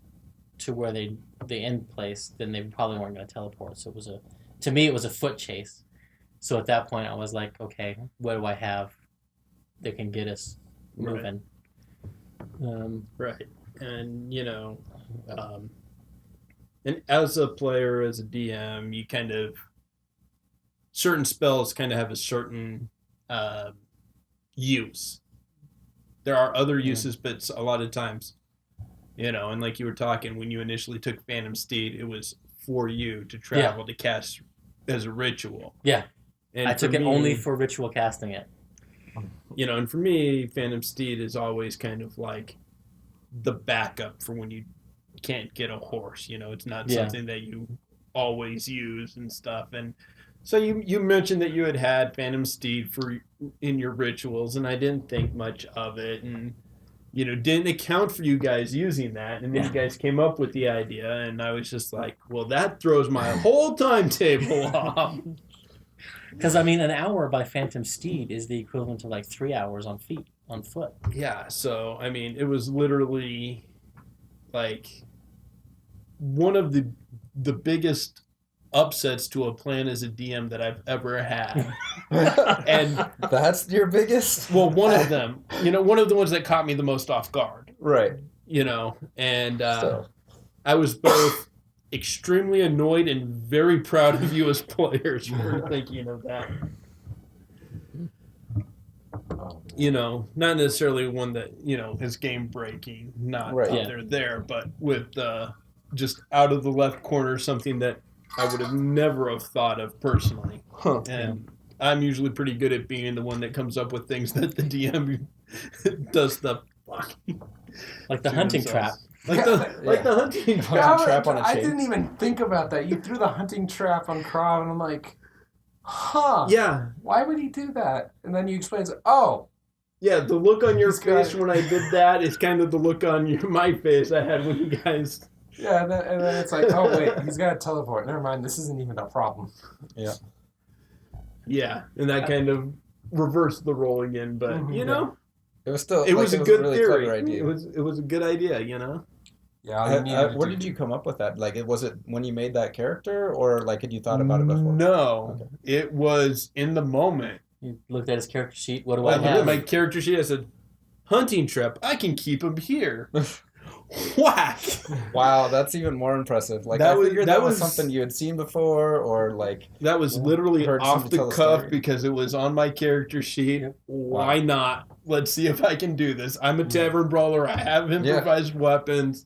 to where the end place, then they probably weren't going to teleport. So to me it was a foot chase. So at that point I was like, okay, what do I have that can get us moving? Right. And, and as a player, as a DM, you kind of, certain spells kind of have a certain use. There are other uses, but a lot of times, and like you were talking, when you initially took Phantom Steed, it was for you to travel to cast as a ritual. Yeah. And I took it only for ritual casting it. And for me, Phantom Steed is always kind of like the backup for when you can't get a horse. It's not something that you always use and stuff. And so you mentioned that you had Phantom Steed in your rituals, and I didn't think much of it, and didn't account for you guys using that. And then you guys came up with the idea, and I was just like, well, that throws my whole timetable off. Because an hour by Phantom Steed is the equivalent to like 3 hours on foot. Yeah, so it was literally like one of the biggest upsets to a plan as a DM that I've ever had. And that's your biggest? Well, one of them, one of the ones that caught me the most off guard. Right. And I was both extremely annoyed and very proud of you as players for thinking of that. Not necessarily one that, is game breaking, not there, but with just out of the left corner, something that I would have never have thought of personally. And I'm usually pretty good at being the one that comes up with things that the DM does the fucking like the hunting trap. Like the hunting trap on a chain. I didn't even think about that. You threw the hunting trap on Krav, and I'm like, huh. Yeah. Why would he do that? And then you explain, oh. Yeah, the look on your face when I did that is kind of the look on my face I had when you guys... Yeah, and then it's like, oh, wait, he's got to teleport. Never mind, this isn't even a problem. Yeah. Yeah, and that kind of reversed the role again, but, It was still... It was a good really theory. Clever idea. It was a good idea, Yeah. Where did you come up with that? Like, was it when you made that character, or like had you thought about it before? No, It was in the moment. You looked at his character sheet. What do I I looked at have? my character sheet. I said, "Hunting trap. I can keep him here." Whack! Wow, that's even more impressive. Like, I figured that was something you had seen before, or like that was literally off the cuff because it was on my character sheet. Yep. Why not? Let's see if I can do this. I'm a tavern brawler. I have improvised weapons.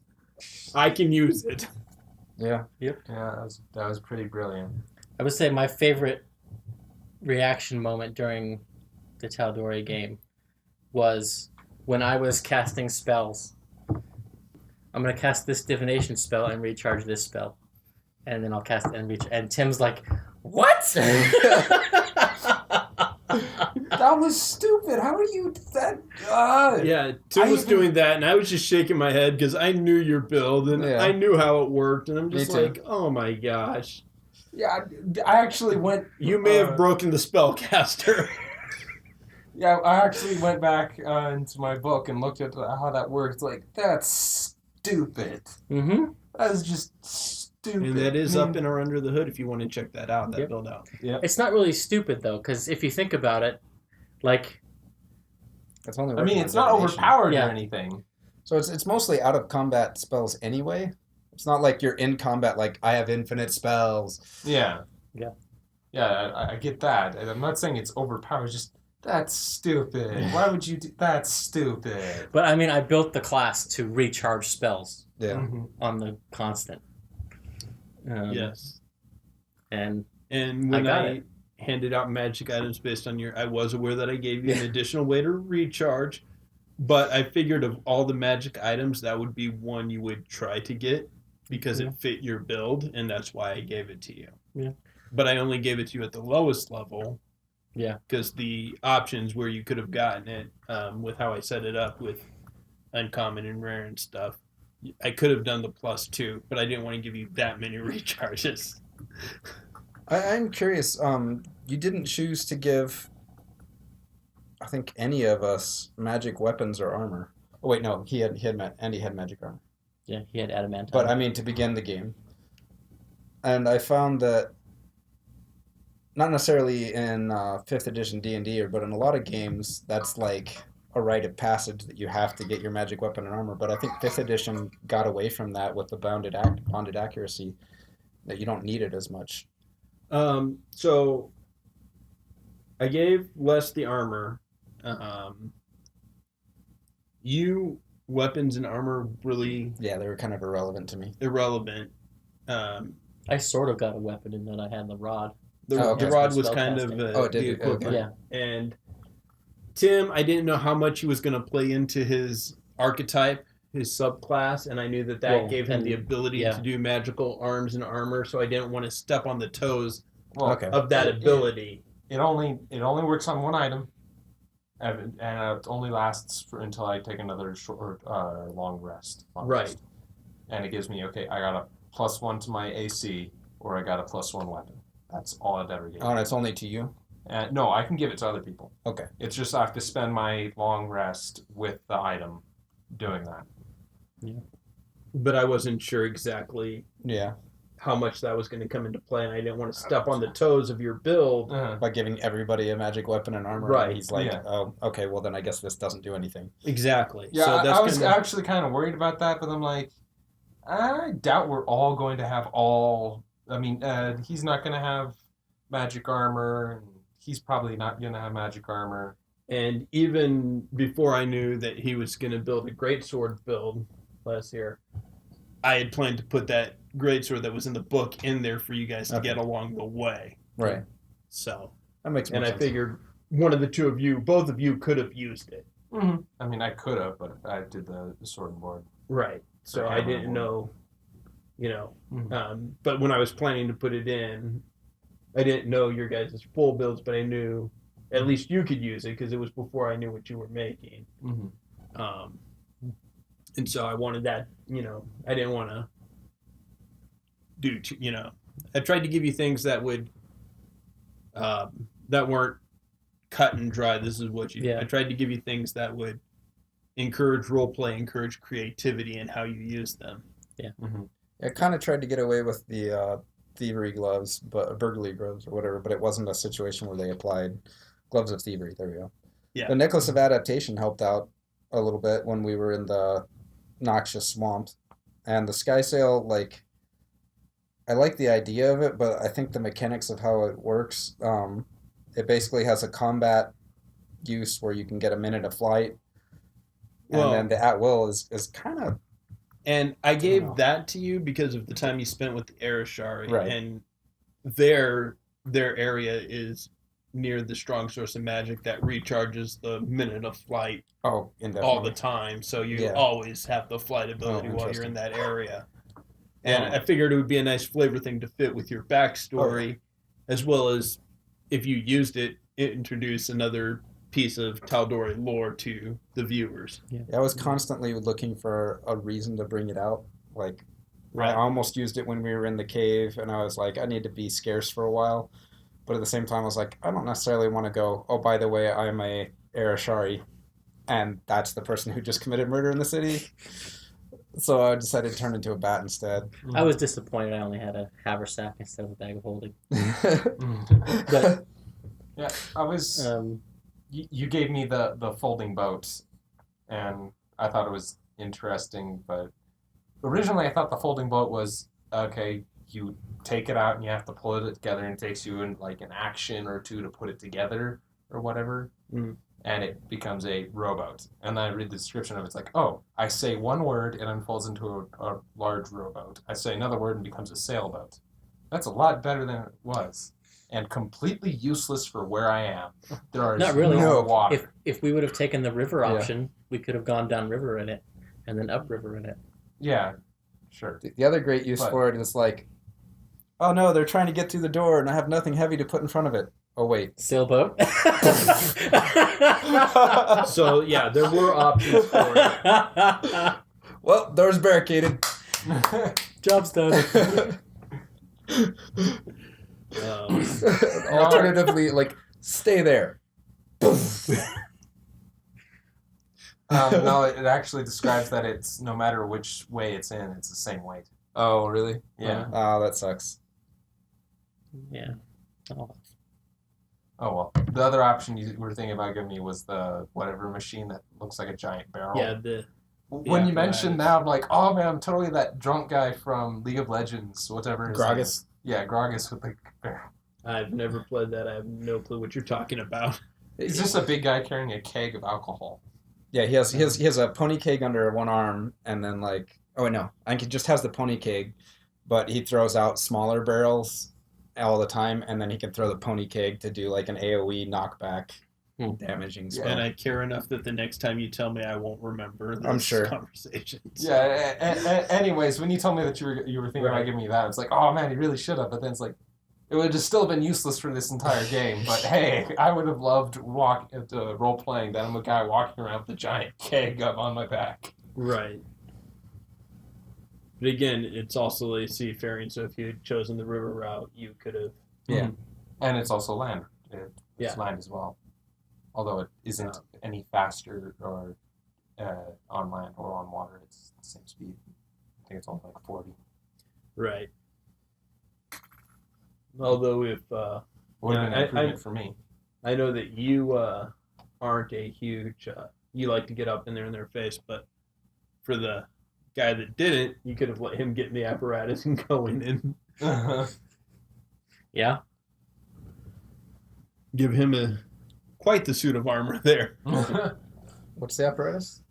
I can use it. Yeah. Yep. Yeah, that was pretty brilliant. I would say my favorite reaction moment during the Tal'Dorei game was when I was casting spells. I'm going to cast this divination spell and recharge this spell. And then I'll cast it and recharge. And Tim's like, what? That was stupid. How are you that? Yeah, Tim was doing that, and I was just shaking my head because I knew your build, and I knew how it worked, and I'm just like, oh my gosh. Yeah, I actually went... You may have broken the spellcaster. Yeah, I actually went back into my book and looked at how that works. Like, that's stupid. Mm-hmm. That is just stupid. And that is up in our Under the Hood if you want to check that out, that build out. Yeah. It's not really stupid, though, because if you think about it, like... It's only it's not overpowered or anything. So it's mostly out of combat spells anyway. It's not like you're in combat, like, I have infinite spells. Yeah. Yeah. Yeah, I get that. And I'm not saying it's overpowered. Just that's stupid. Why would you do? That's stupid. But I mean, I built the class to recharge spells Yeah. Mm-hmm. on the constant. Yes. And And when got I it. handed out magic items based on I was aware that I gave you an additional way to recharge, but I figured of all the magic items, that would be one you would try to get because it fit your build, and that's why I gave it to you. Yeah. But I only gave it to you at the lowest level. Yeah. Because the options where you could have gotten it, with how I set it up with uncommon and rare and stuff, I could have done the +2, but I didn't want to give you that many recharges. I'm curious. You didn't choose to give, I think, any of us magic weapons or armor. Oh wait, no, Andy had magic armor. yeah, he had adamantine. But I mean, to begin the game, and I found that not necessarily in 5th edition D&D, but in a lot of games, that's like a rite of passage that you have to get your magic weapon and armor. But I think 5th edition got away from that with the bonded accuracy, that you don't need it as much. So I gave Les the armor. You weapons and armor really Yeah, they were kind of irrelevant to me. irrelevant. I sort of got a weapon in that I had the rod. The rod was kind of spellcasting. the equivalent. Yeah. And Tim, I didn't know how much he was going to play into his archetype, his subclass, and I knew that Well, gave him and- the ability yeah. to do magical arms and armor, so I didn't want to step on the toes Well, Okay. of that ability. it only works on one item, and it only lasts until I take another short long rest. Right. And it gives me I got a +1 to my AC, or I got a +1 weapon. That's all I'd ever get. Oh, and it's only to you? No, I can give it to other people. Okay. It's just I have to spend my long rest with the item doing that. But I wasn't sure exactly Yeah. how much that was going to come into play, and I didn't want to step on the toes of your build. By giving everybody a magic weapon and armor. Right. And he's like, Yeah. oh, okay, well then I guess this doesn't do anything. Exactly. Yeah, so that's I was gonna- actually kind of worried about that, but I'm like, I doubt we're all going to have all. I mean, he's not going to have magic armor, and he's probably not going to have magic armor. And even before I knew that he was going to build a greatsword build last year, I had planned to put that greatsword that was in the book in there for you guys to Okay. get along the way. Right. So, That makes more and sense. I figured one of the two of you, both of you, could have used it. Mm-hmm. I mean, I could have, but I did the sword and board. Right. So Okay, I didn't know, Mhm. but when I was planning to put it in, I didn't know your guys' full builds, but I knew at least you could use it because it was before I knew what you were making. Mm-hmm. And so I wanted that, I didn't want to I tried to give you things that would, that weren't cut and dry. This is what you do. Yeah. I tried to give you things that would encourage role play, encourage creativity in how you use them. Mm-hmm. I kind of tried to get away with the thievery gloves, but burglary gloves or whatever, but it wasn't a situation where they applied gloves of thievery. There we go. Yeah. The necklace of adaptation helped out a little bit when we were in the noxious swamp, and the sky sail, like, I like the idea of it, but I think the mechanics of how it works, it basically has a combat use where you can get a minute of flight, and Well- then the at will is kind of And I gave know. that to you because of the time you spent with the Arashari. Right. And their area is near the strong source of magic that recharges the minute of flight indefinitely. all the time. So you Yeah. always have the flight ability while you're interesting. in that area. And I figured it would be a nice flavor thing to fit with your backstory, as well as if you used it, introduce another piece of Tal'Dorei lore to the viewers. Yeah, I was constantly looking for a reason to bring it out. Like, I almost used it when we were in the cave, and I was like, I need to be scarce for a while. But at the same time, I was like, I don't necessarily want to go, oh, by the way, I'm a Arashari, and that's the person who just committed murder in the city. So I decided to turn into a bat instead. I was disappointed I only had a haversack instead of a bag of holding. But yeah, I was. Um, You gave me the folding boat, and I thought it was interesting. But originally, I thought the folding boat was okay. you take it out and you have to pull it together, and it takes you in like an action or two to put it together or whatever, and it becomes a rowboat. And then I read the description of it, it's like, oh, I say one word, it unfolds into a large rowboat. I say another word and becomes a sailboat. That's a lot better than it was. And completely useless for where I am. There are Not really. no water. If we would have taken the river option, we could have gone down river in it, and then up river in it. Yeah, sure. The other great use for it is like, oh no, they're trying to get through the door and I have nothing heavy to put in front of it. Oh wait. Sailboat. So yeah, there were options for it. Well, door's barricaded. Job's done. Alternatively, like, stay there. No, it actually describes that it's no matter which way it's in, it's the same weight. Oh, really? Yeah. Oh, that sucks. Yeah. Oh. Oh, well. The other option you were thinking about giving me was the whatever machine that looks like a giant barrel. Yeah, When you mentioned that, I'm like, oh man, I'm totally that drunk guy from League of Legends, whatever. his name is. Gragas. Yeah, Gragas with the barrel. I've never played that. I have no clue what you're talking about. He's just a big guy carrying a keg of alcohol. Yeah, he has a pony keg under one arm, and then like, oh wait, no, I think he just has the pony keg, but he throws out smaller barrels all the time, and then he can throw the pony keg to do like an AOE knockback damaging spell. And I care enough that the next time you tell me, I won't remember those I'm sure. conversations. Yeah. Anyways, when you told me that you were thinking about giving me that, it's like, oh man, he really should have. But then it's like, it would have still been useless for this entire game. But hey, I would have loved role playing that I'm a guy walking around with a giant keg up on my back. Right. But again, it's also a seafaring, so if you had chosen the river route, you could have. Yeah. And it's also land. It's Yeah. land as well. Although it isn't any faster or on land or on water, it's the same speed. I think it's only like 40. Right. Although if Would have been an improvement for me. I know that you aren't a huge you like to get up in their face, but for the guy that didn't, you could have let him get in the apparatus and going in. Yeah. Give him quite the suit of armor there. What's the apparatus?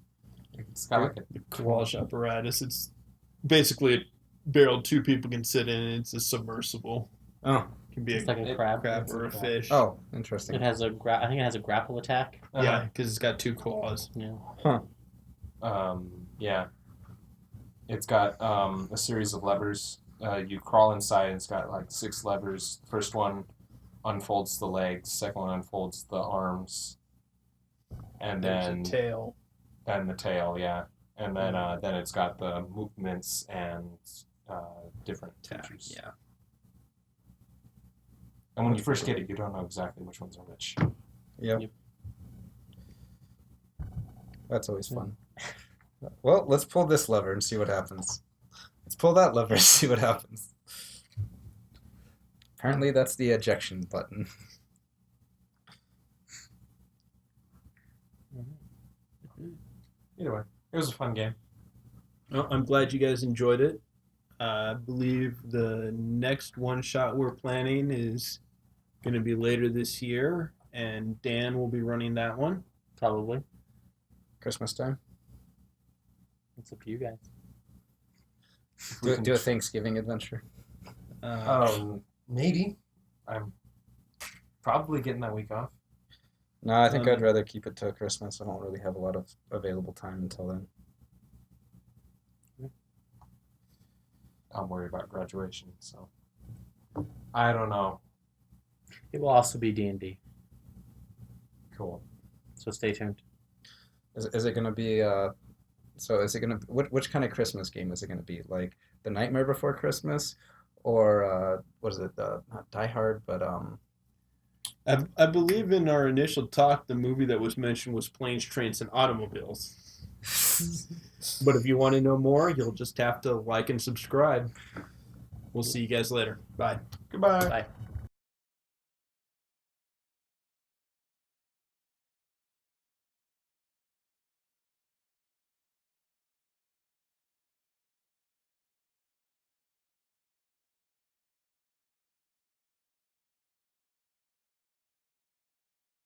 It's got like The Kowalsh apparatus. It's basically a barrel two people can sit in. It's a submersible. Oh. It can be It's like a crab. or a fish. Oh, interesting. It has I think it has a grapple attack. Yeah, because it's got two claws. Yeah. Yeah. It's got a series of levers. You crawl inside, and it's got like 6 levers. First one unfolds the legs. Second one unfolds the arms, and then There's a tail. and the tail. Yeah, and then it's got the movements and different features. Yeah. And when you first get it, you don't know exactly which ones are which. Yep. That's always fun. Well, let's pull this lever and see what happens. Let's pull that lever and see what happens. Apparently that's the ejection button. Either way, it was a fun game. Well, I'm glad you guys enjoyed it. I believe the next one shot we're planning is going to be later this year, and Dan will be running that one. Probably. Christmas time. It's up to you guys. Do a Thanksgiving adventure. Maybe. I'm probably getting that week off. No, I think I'd rather keep it till Christmas. I don't really have a lot of available time until then. I'm worried about graduation, so I don't know. It will also be D&D, Cool. so stay tuned. Is it going to be so is it going to which kind of Christmas game is it going to be? Like The Nightmare Before Christmas or what is it? Not Die Hard, but I believe in our initial talk, the movie that was mentioned was Planes, Trains, and Automobiles. But if you want to know more, you'll just have to like and subscribe. We'll see you guys later. Bye. Goodbye. Bye.